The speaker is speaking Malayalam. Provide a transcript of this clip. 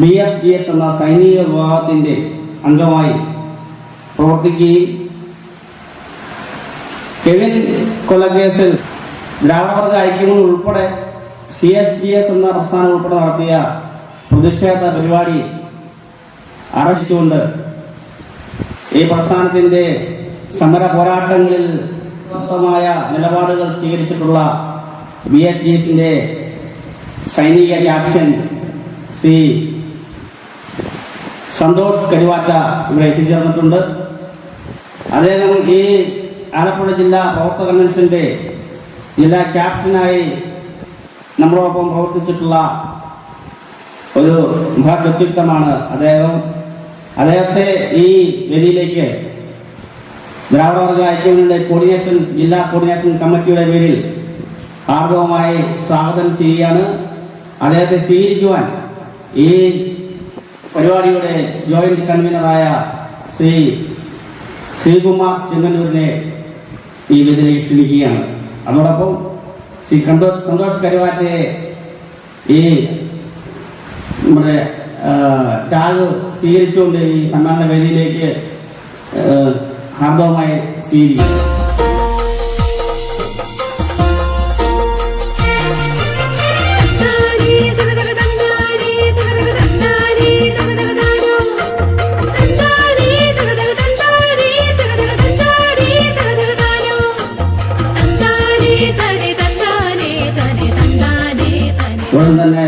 BSGS എന്ന സൈനിക വിഭാഗത്തിൻ്റെ അംഗമായി പ്രവർത്തിക്കുകയും കെവിൻ കൊലക്കേസിൽ ദ്രാവിഡവർഗ ഐക്യമുന്നണി ഉൾപ്പെടെ CSGS എന്ന പ്രസ്ഥാനം ഉൾപ്പെടെ നടത്തിയ പ്രതിഷേധ പരിപാടി ആരംഭിച്ചുകൊണ്ട് ഈ പ്രസ്ഥാനത്തിൻ്റെ സമര പോരാട്ടങ്ങളിൽ ശക്തമായ നിലപാടുകൾ സ്വീകരിച്ചിട്ടുള്ള BSGSന്റെ സൈനിക ക്യാപ്റ്റൻ ശ്രീ സന്തോഷ് കരുവാറ്റ ഇവിടെ എത്തിച്ചേർന്നിട്ടുണ്ട്. അദ്ദേഹം ഈ ആലപ്പുഴ ജില്ലാ പ്രവർത്തക കൺവെൻഷന്റെ ജില്ലാ ക്യാപ്റ്റനായി നമ്മളോടൊപ്പം പ്രവർത്തിച്ചിട്ടുള്ള ഒരു മഹത് വ്യക്തിത്വമാണ് അദ്ദേഹത്തെ ഈ വേദിയിലേക്ക് ദ്രാവിഡവർഗ ഐക്യമുന്നണിയുടെ ജില്ലാ കോർഡിനേഷൻ കമ്മിറ്റിയുടെ പേരിൽ ഹാർദവമായി സ്വാഗതം ചെയ്യുകയാണ്. അദ്ദേഹത്തെ സ്വീകരിക്കുവാൻ ഈ പരിപാടിയുടെ ജോയിന്റ് കൺവീനറായ ശ്രീ ശ്രീകുമാർ ചെങ്ങന്നൂരിനെ ഈ വേദിയിലേക്ക് ക്ഷണിക്കുകയാണ്. അതോടൊപ്പം ശ്രീ സന്തോഷ് കരുവാറ്റയെ ഈ നമ്മുടെ ടാഗ് സ്വീകരിച്ചുകൊണ്ട് ഈ സമ്മാന വേദിയിലേക്ക് ഹാർദവമായി സ്വീകരിക്കും. ഉടൻ തന്നെ